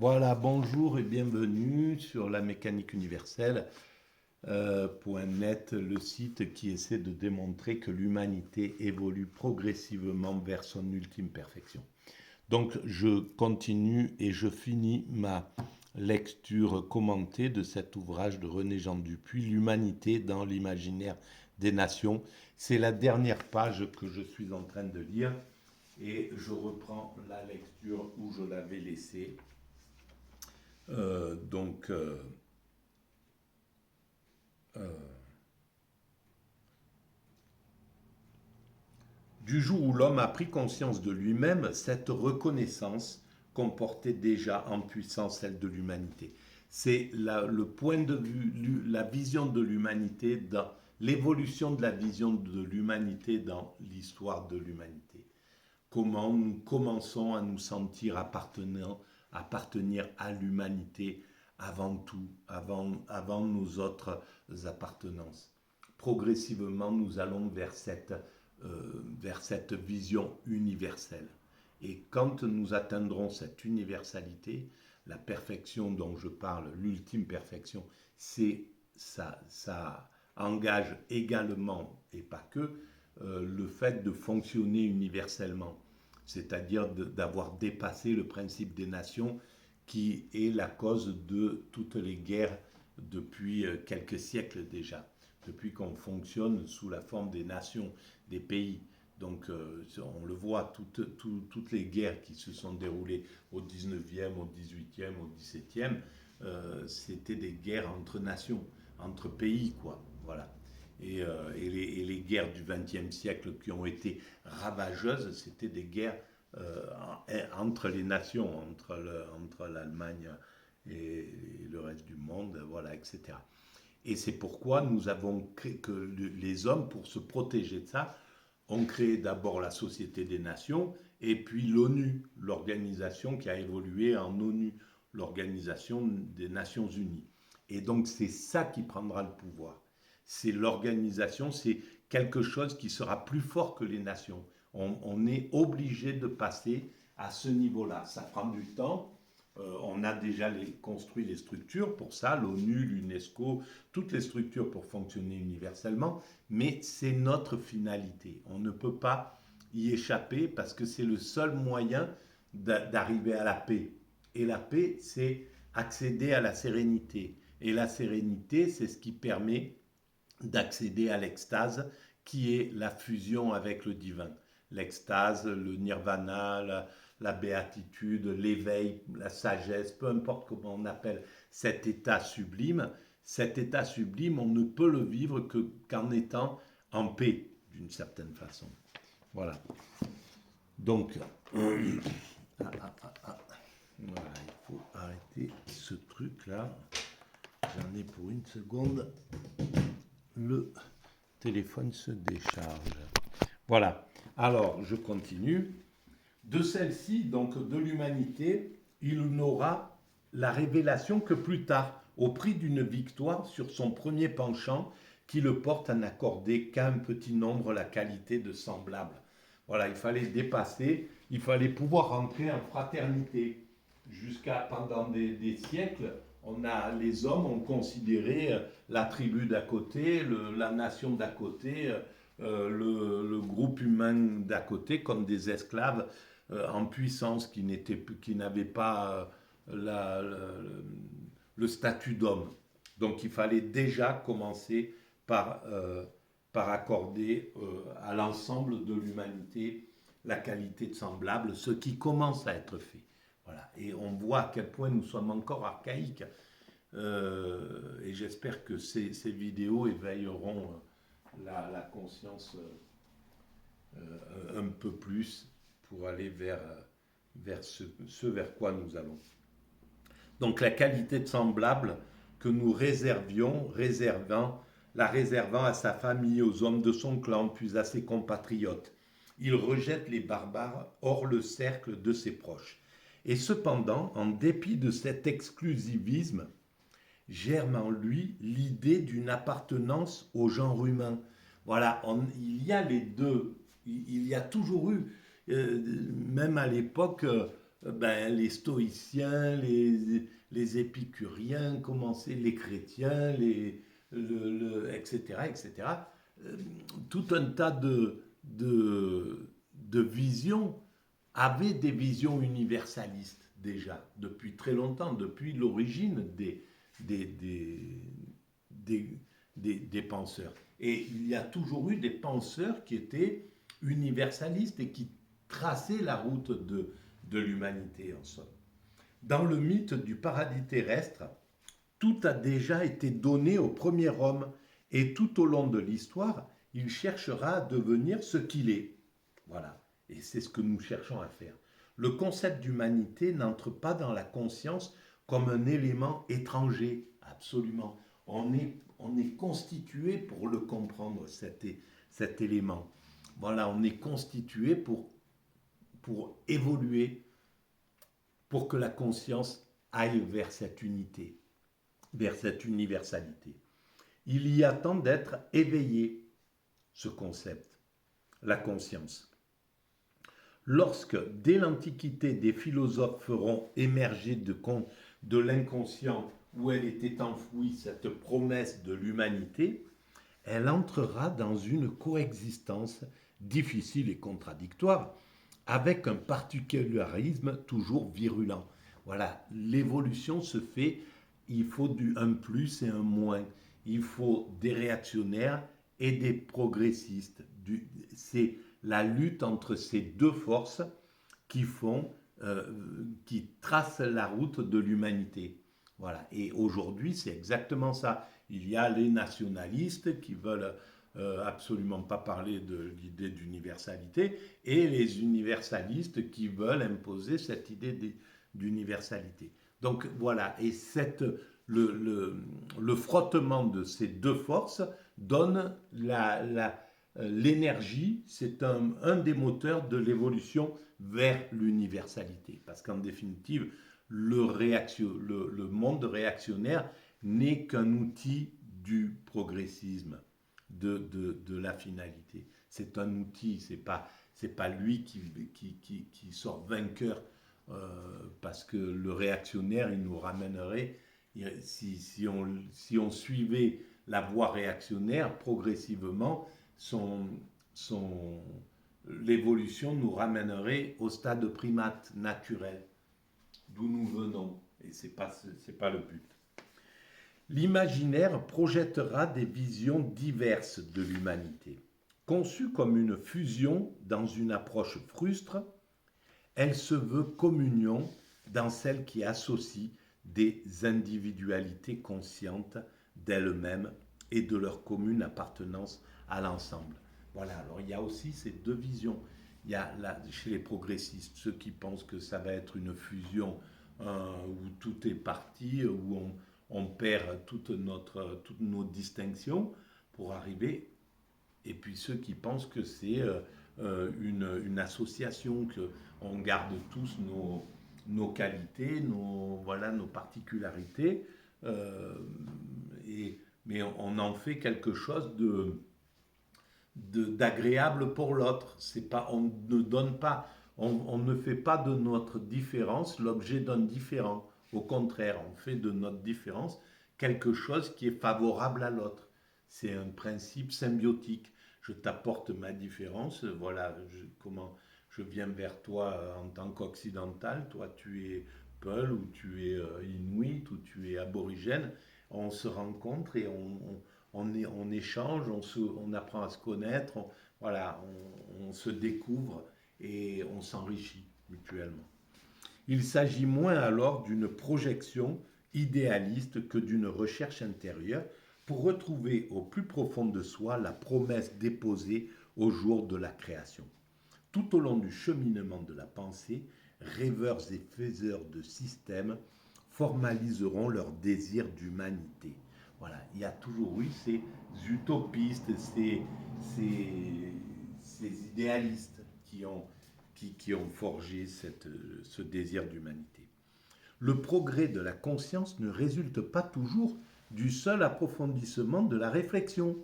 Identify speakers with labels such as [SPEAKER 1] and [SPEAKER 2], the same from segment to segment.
[SPEAKER 1] Voilà, bonjour et bienvenue sur la mécanique universelle. .net, le site qui essaie de démontrer que l'humanité évolue progressivement vers son ultime perfection. Donc je continue et je finis ma lecture commentée de cet ouvrage de René Jean Dupuy, L'humanité dans l'imaginaire des nations. C'est la dernière page que je suis en train de lire et je reprends la lecture où je l'avais laissée. Euh, donc, euh, euh, du jour où l'homme a pris conscience de lui-même, cette reconnaissance comportait déjà en puissance celle de l'humanité. C'est le point de vue, la vision de l'humanité, dans l'évolution de la vision de l'humanité dans l'histoire de l'humanité. Comment nous commençons à nous sentir appartenir à l'humanité avant tout, avant nos autres appartenances. Progressivement, nous allons vers cette vision universelle. Et quand nous atteindrons cette universalité, la perfection dont je parle, l'ultime perfection, ça engage également, et pas que, le fait de fonctionner universellement, c'est-à-dire d'avoir dépassé le principe des nations qui est la cause de toutes les guerres depuis quelques siècles déjà, depuis qu'on fonctionne sous la forme des nations, des pays. Donc on le voit, toutes les guerres qui se sont déroulées au 19e, au 18e, au 17e, c'était des guerres entre nations, entre pays, quoi. Voilà. Et les guerres du XXe siècle qui ont été ravageuses, c'était des guerres entre les nations, entre l'Allemagne et le reste du monde, voilà, etc. Et c'est pourquoi nous avons créé que les hommes, pour se protéger de ça, ont créé d'abord la Société des Nations et puis l'ONU, l'organisation qui a évolué en ONU, l'Organisation des Nations Unies. Et donc c'est ça qui prendra le pouvoir. C'est l'organisation, c'est quelque chose qui sera plus fort que les nations. On est obligé de passer à ce niveau-là. Ça prend du temps. On a déjà construit les structures pour ça, l'ONU, l'UNESCO, toutes les structures pour fonctionner universellement, mais c'est notre finalité. On ne peut pas y échapper parce que c'est le seul moyen d'arriver à la paix. Et la paix, c'est accéder à la sérénité. Et la sérénité, c'est ce qui permet d'accéder à l'extase, qui est la fusion avec le divin. L'extase, le nirvana, la béatitude, l'éveil, la sagesse, peu importe comment on appelle cet état sublime, on ne peut le vivre qu'en étant en paix, d'une certaine façon. Voilà. Donc, voilà, il faut arrêter ce truc-là. J'en ai pour une seconde. Le téléphone se décharge. Voilà. Alors, je continue. De celle-ci, donc de l'humanité, il n'aura la révélation que plus tard, au prix d'une victoire sur son premier penchant qui le porte à n'accorder qu'à un petit nombre la qualité de semblable. Voilà, il fallait dépasser, il fallait pouvoir entrer en fraternité. Jusqu'à pendant des siècles, les hommes ont considéré la tribu d'à côté, la nation d'à côté, le groupe humain d'à côté comme des esclaves en puissance qui n'avaient pas le statut d'homme. Donc il fallait déjà commencer par, euh, par accorder à l'ensemble de l'humanité la qualité de semblable, ce qui commence à être fait. Voilà. Et on voit à quel point nous sommes encore archaïques. Et j'espère que ces vidéos éveilleront la conscience un peu plus pour aller vers ce vers quoi nous allons. Donc la qualité de semblable que nous la réservant à sa famille, aux hommes de son clan, puis à ses compatriotes. Il rejette les barbares hors le cercle de ses proches. Et cependant, en dépit de cet exclusivisme, germe en lui l'idée d'une appartenance au genre humain. Voilà, il y a les deux. Il y a toujours eu, même à l'époque, les stoïciens, les épicuriens, les chrétiens, etc., etc. Tout un tas de visions avaient des visions universalistes déjà, depuis très longtemps, depuis l'origine des, des, des, des penseurs. Et il y a toujours eu des penseurs qui étaient universalistes et qui traçaient la route de l'humanité en somme. Dans le mythe du paradis terrestre, tout a déjà été donné au premier homme et tout au long de l'histoire, il cherchera à devenir ce qu'il est. Voilà. Et c'est ce que nous cherchons à faire. Le concept d'humanité n'entre pas dans la conscience comme un élément étranger, absolument. On est constitué pour le comprendre, cet élément. Voilà, on est constitué pour évoluer, pour que la conscience aille vers cette unité, vers cette universalité. Il y attend d'être éveillé, ce concept, la conscience. Lorsque, dès l'Antiquité, des philosophes feront émerger de l'inconscient où elle était enfouie cette promesse de l'humanité, elle entrera dans une coexistence difficile et contradictoire, avec un particularisme toujours virulent. Voilà, l'évolution se fait, il faut un plus et un moins. Il faut des réactionnaires et des progressistes. C'est la lutte entre ces deux forces qui qui tracent la route de l'humanité. Voilà. Et aujourd'hui, c'est exactement ça. Il y a les nationalistes qui veulent absolument pas parler de l'idée d'universalité et les universalistes qui veulent imposer cette idée d'universalité. Donc voilà, et le frottement de ces deux forces donne l'énergie, c'est un des moteurs de l'évolution vers l'universalité. Parce qu'en définitive, le monde réactionnaire n'est qu'un outil du progressisme, de la finalité. C'est un outil, c'est pas lui qui sort vainqueur, parce que le réactionnaire, il nous ramènerait, si on suivait la voie réactionnaire, progressivement, son, l'évolution nous ramènerait au stade primate naturel, d'où nous venons. Et c'est pas le but. L'imaginaire projettera des visions diverses de l'humanité. Conçue comme une fusion dans une approche frustre, elle se veut communion dans celle qui associe des individualités conscientes d'elles-mêmes et de leur commune appartenance à l'ensemble. Voilà, alors il y a aussi ces deux visions. Il y a chez les progressistes ceux qui pensent que ça va être une fusion où tout est parti, où on perd toutes nos distinctions pour arriver, et puis ceux qui pensent que c'est une association, qu'on garde tous nos qualités, nos particularités, euh, mais on en fait quelque chose d'agréable pour l'autre. On ne donne pas, on ne fait pas de notre différence l'objet d'un différent. Au contraire, on fait de notre différence quelque chose qui est favorable à l'autre. C'est un principe symbiotique. Je t'apporte ma différence, voilà comment je viens vers toi en tant qu'occidental, toi tu es Peul, ou tu es Inuit, ou tu es aborigène. On se rencontre et on échange, on apprend à se connaître, voilà, on se découvre et on s'enrichit mutuellement. Il s'agit moins alors d'une projection idéaliste que d'une recherche intérieure pour retrouver au plus profond de soi la promesse déposée au jour de la création. Tout au long du cheminement de la pensée, rêveurs et faiseurs de systèmes formaliseront leur désir d'humanité. Voilà, il y a toujours eu ces utopistes, ces idéalistes qui ont forgé ce désir d'humanité. Le progrès de la conscience ne résulte pas toujours du seul approfondissement de la réflexion.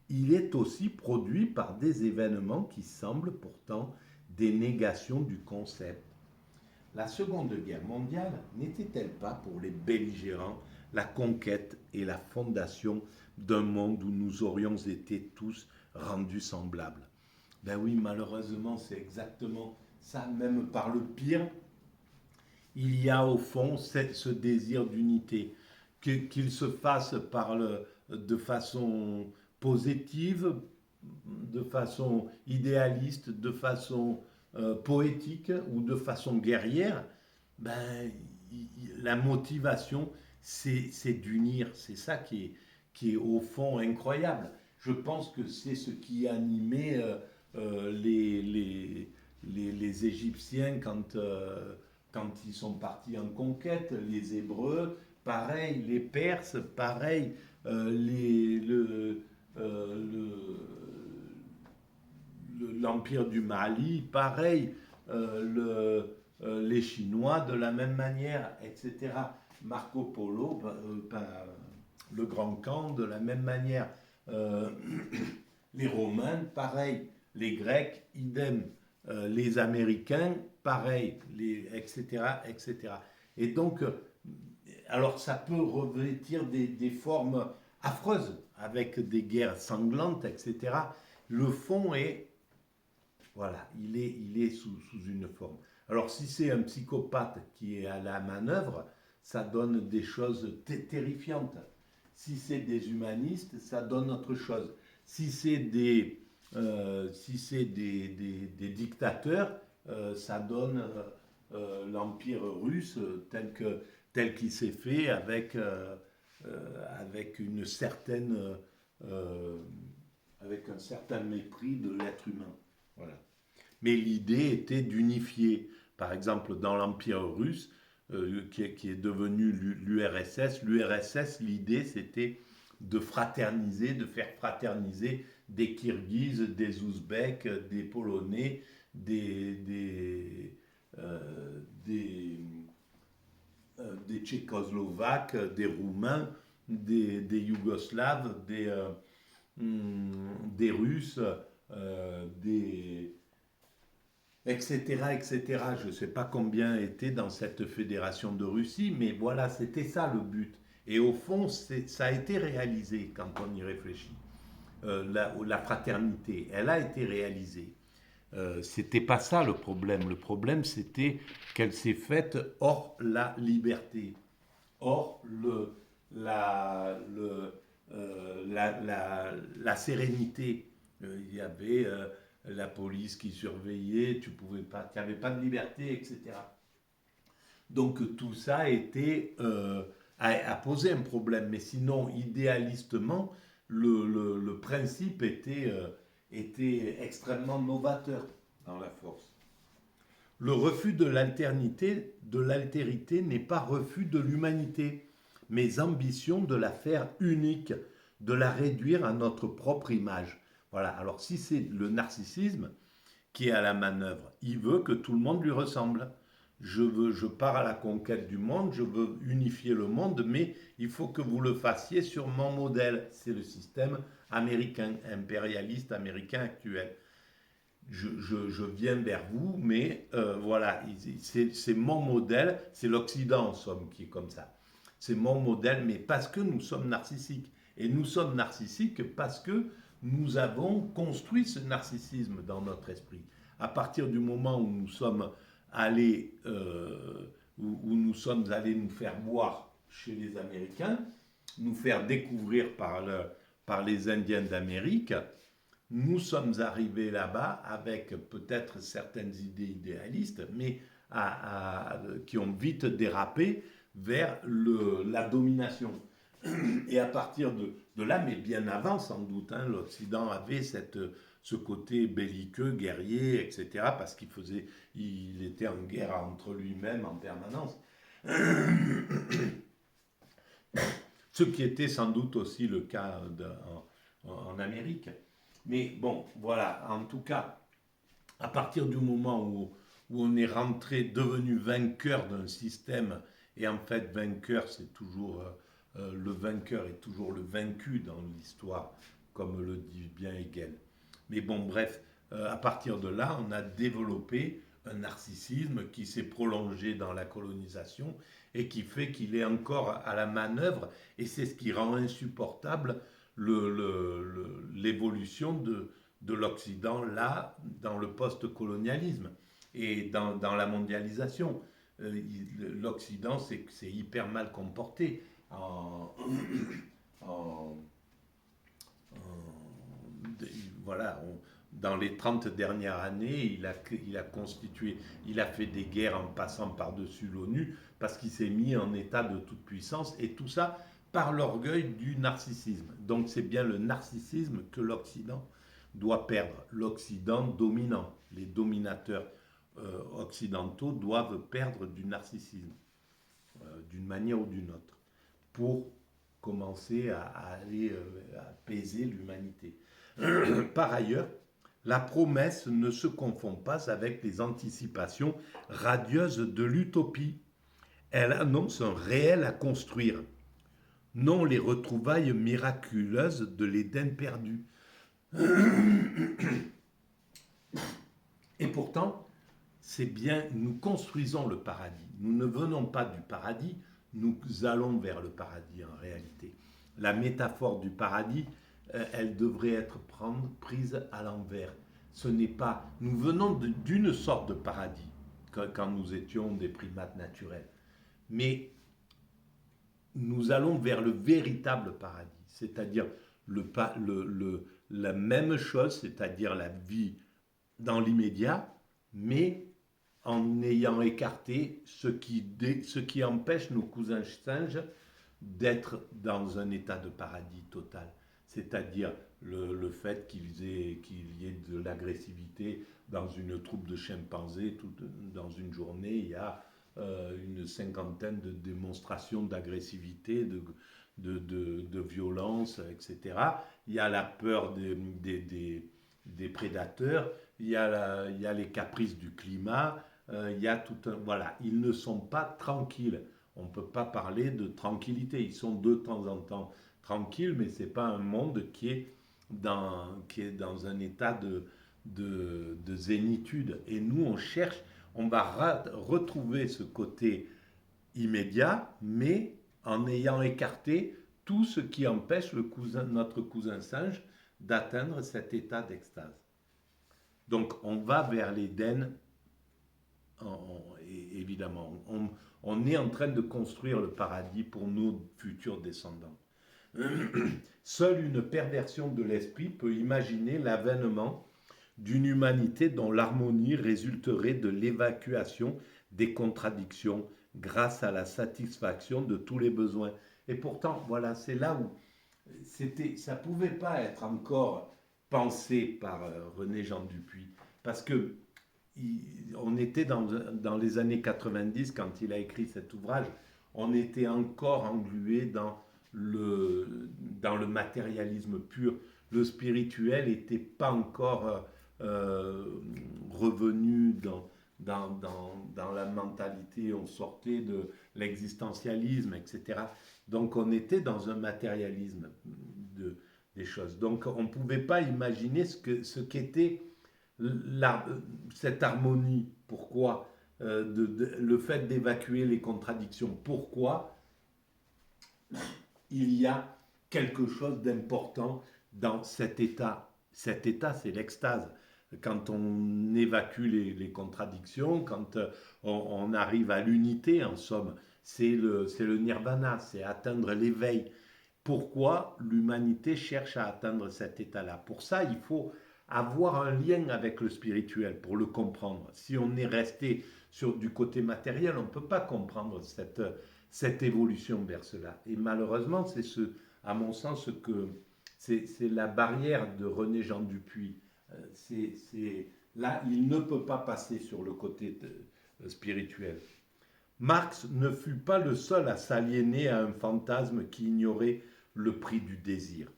[SPEAKER 1] Il est aussi produit par des événements qui semblent pourtant des négations du concept. la Seconde Guerre mondiale n'était-elle pas pour les belligérants la conquête et la fondation d'un monde où nous aurions été tous rendus semblables? Ben oui, malheureusement, c'est exactement ça, même par le pire. Il y a au fond ce désir d'unité, qu'il se fasse de façon positive, de façon idéaliste, de façon poétique ou de façon guerrière. Ben, la motivation, c'est d'unir. C'est ça qui est au fond incroyable. Je pense que c'est ce qui animait les Égyptiens quand ils sont partis en conquête, les Hébreux, pareil, les Perses, pareil, l'Empire du Mali, pareil, les Chinois de la même manière, etc. Marco Polo, le Grand Khan de la même manière. Euh, les Romains, pareil. Les Grecs, idem. Les Américains, pareil. Etc., etc. Et donc, alors ça peut revêtir des formes affreuses, avec des guerres sanglantes, etc. Le fond est, voilà, il est sous une forme. Alors si c'est un psychopathe qui est à la manœuvre, ça donne des choses terrifiantes. Si c'est des humanistes, ça donne autre chose. Si c'est des dictateurs, ça donne l'Empire russe tel qu'il s'est fait avec euh, avec un certain mépris de l'être humain. Voilà. Mais l'idée était d'unifier. Par exemple, dans l'Empire russe, qui est devenu l'URSS, l'idée c'était de fraterniser, de faire fraterniser des Kirghizes, des Ouzbeks, des Polonais, des, des Tchécoslovaques, des Roumains, des Yougoslaves, des Russes, des, etc., etc. Je ne sais pas combien étaient dans cette fédération de Russie, mais voilà, c'était ça le but. Et au fond, ça a été réalisé quand on y réfléchit. La fraternité, elle a été réalisée. C'était pas ça le problème. Le problème, c'était qu'elle s'est faite hors la liberté, hors la sérénité. Il y avait la police qui surveillait, tu pouvais pas, tu n'avais pas de liberté, etc. Donc tout ça a posé un problème. Mais sinon, idéalistement, le principe était extrêmement novateur dans la force. Le refus de l'altérité n'est pas refus de l'humanité, mais ambition de la faire unique, de la réduire à notre propre image. Voilà, alors si c'est le narcissisme qui est à la manœuvre, il veut que tout le monde lui ressemble. Je pars à la conquête du monde, je veux unifier le monde, mais il faut que vous le fassiez sur mon modèle. C'est le système américain, impérialiste américain actuel. Je viens vers vous, mais voilà, c'est mon modèle, c'est l'Occident en somme qui est comme ça. C'est mon modèle, mais parce que nous sommes narcissiques. Et nous sommes narcissiques parce que nous avons construit ce narcissisme dans notre esprit. À partir du moment où nous sommes allés, où nous sommes allés nous faire boire chez les Américains, nous faire découvrir par les Indiens d'Amérique, nous sommes arrivés là-bas avec peut-être certaines idées idéalistes, mais qui ont vite dérapé vers la domination. Et à partir de là, mais bien avant sans doute, hein, l'Occident avait ce côté belliqueux, guerrier, etc., parce il était en guerre entre lui-même en permanence. Ce qui était sans doute aussi le cas en Amérique. Mais bon, voilà, en tout cas, à partir du moment où on est devenu vainqueur d'un système, et en fait, vainqueur, c'est toujours le vainqueur est toujours le vaincu dans l'histoire, comme le dit bien Hegel. Mais bon, bref, à partir de là, on a développé un narcissisme qui s'est prolongé dans la colonisation et qui fait qu'il est encore à la manœuvre, et c'est ce qui rend insupportable l'évolution de l'Occident là, dans le post-colonialisme et dans la mondialisation. L'Occident c'est hyper mal comporté en, voilà, dans les 30 dernières années, il a constitué, il a fait des guerres en passant par-dessus l'ONU parce qu'il s'est mis en état de toute puissance, et tout ça par l'orgueil du narcissisme. Donc c'est bien le narcissisme que l'Occident doit perdre, l'Occident dominant. Les dominateurs occidentaux doivent perdre du narcissisme, d'une manière ou d'une autre, pour commencer à aller apaiser l'humanité. Par ailleurs, la promesse ne se confond pas avec les anticipations radieuses de l'utopie. Elle annonce un réel à construire, non les retrouvailles miraculeuses de l'Éden perdu. Et pourtant, c'est bien, nous construisons le paradis. Nous ne venons pas du paradis, nous allons vers le paradis en réalité. La métaphore du paradis, elle devrait être prise à l'envers. Ce n'est pas, nous venons d'une sorte de paradis quand nous étions des primates naturels, mais nous allons vers le véritable paradis, c'est-à-dire la même chose, c'est-à-dire la vie dans l'immédiat, mais en ayant écarté ce qui empêche nos cousins singes d'être dans un état de paradis total. C'est-à-dire le fait qu'il y ait de l'agressivité dans une troupe de chimpanzés. Dans une journée, il y a une cinquantaine de démonstrations d'agressivité, de violence, etc. Il y a la peur des prédateurs, il y a les caprices du climat, il y a tout un... Voilà, ils ne sont pas tranquilles. On ne peut pas parler de tranquillité. Ils sont de temps en temps tranquilles, mais ce n'est pas un monde qui est dans un état de zénitude. Et nous, on cherche, on va retrouver ce côté immédiat, mais en ayant écarté tout ce qui empêche notre cousin singe d'atteindre cet état d'extase. Donc on va vers l'Éden, évidemment. On est en train de construire le paradis pour nos futurs descendants. Seule une perversion de l'esprit peut imaginer l'avènement d'une humanité dont l'harmonie résulterait de l'évacuation des contradictions grâce à la satisfaction de tous les besoins. Et pourtant, voilà, c'est là où ça ne pouvait pas être encore pensé par René Jean Dupuy, parce que on était dans les années 90 quand il a écrit cet ouvrage, on était encore englué dans le matérialisme pur. Le spirituel n'était pas encore revenu dans la mentalité, on sortait de l'existentialisme, etc. Donc on était dans un matérialisme des choses. Donc on ne pouvait pas imaginer ce qu'était cette harmonie. Pourquoi le fait d'évacuer les contradictions. Pourquoi il y a quelque chose d'important dans cet état. Cet état, c'est l'extase. Quand on évacue les contradictions, quand on arrive à l'unité, en somme, c'est le nirvana, c'est atteindre l'éveil. Pourquoi l'humanité cherche à atteindre cet état-là? Pour ça, il faut avoir un lien avec le spirituel pour le comprendre. Si on est resté du côté matériel, on ne peut pas comprendre cette évolution vers cela. Et malheureusement, c'est à mon sens, c'est la barrière de René Jean Dupuy. Là, il ne peut pas passer sur le côté spirituel. Marx ne fut pas le seul à s'aliéner à un fantasme qui ignorait le prix du désir.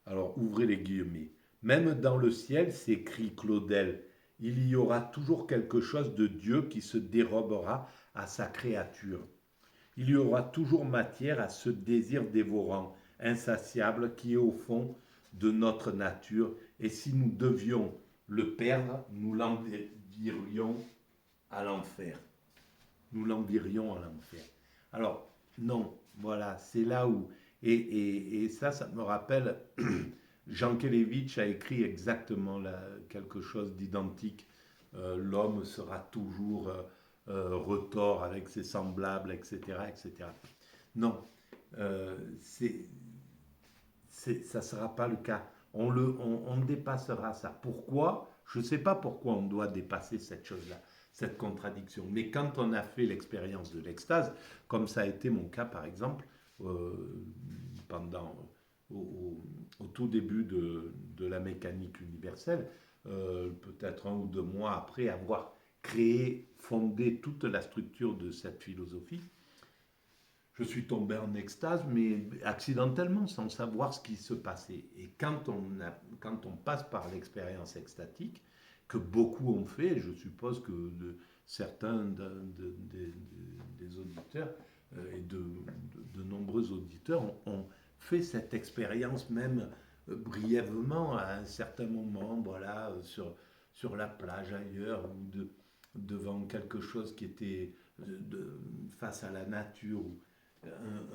[SPEAKER 1] Alors, ouvrez les guillemets. Même dans le ciel, s'écrie Claudel, il y aura toujours quelque chose de Dieu qui se dérobera à sa créature. Il y aura toujours matière à ce désir dévorant, insatiable, qui est au fond de notre nature, et si nous devions le perdre, nous l'envierions à l'enfer. Nous l'enverrions à l'enfer. Alors, non, voilà, c'est là où... Et ça, ça me rappelle, Jankélévitch a écrit exactement quelque chose d'identique. L'homme sera toujours retors avec ses semblables, etc. etc. Non, c'est ça ne sera pas le cas. On dépassera ça. Pourquoi? Je ne sais pas pourquoi on doit dépasser cette chose-là, cette contradiction. Mais quand on a fait l'expérience de l'extase, comme ça a été mon cas par exemple, pendant, au tout début de la mécanique universelle, peut-être 1 ou 2 mois après avoir créé, fondé toute la structure de cette philosophie, je suis tombé en extase, mais accidentellement, sans savoir ce qui se passait. Et quand on passe par l'expérience extatique, que beaucoup ont fait, je suppose que certains des auditeurs et de nombreux auditeurs ont fait cette expérience même brièvement à un certain moment, voilà, sur la plage ailleurs, ou devant quelque chose qui était face à la nature,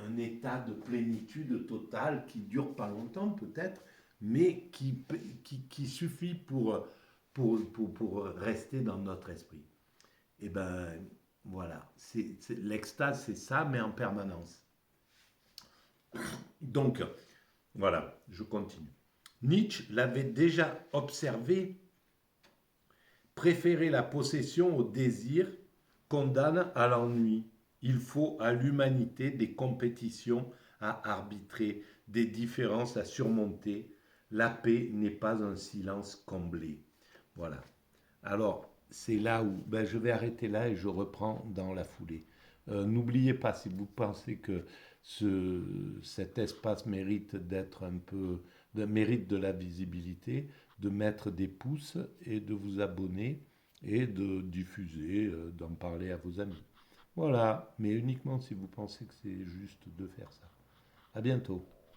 [SPEAKER 1] un état de plénitude totale qui dure pas longtemps peut-être, mais qui suffit pour rester dans notre esprit. Et ben voilà, l'extase c'est ça, mais en permanence. Donc voilà, je continue. Nietzsche l'avait déjà observé, préférer la possession au désir condamne à l'ennui. Il faut à l'humanité des compétitions à arbitrer, des différences à surmonter. La paix n'est pas un silence comblé. Voilà. Alors, c'est là où je vais arrêter là et je reprends dans la foulée. N'oubliez pas, si vous pensez que cet espace mérite d'être mérite de la visibilité, de mettre des pouces et de vous abonner et de diffuser, d'en parler à vos amis. Voilà, mais uniquement si vous pensez que c'est juste de faire ça. À bientôt.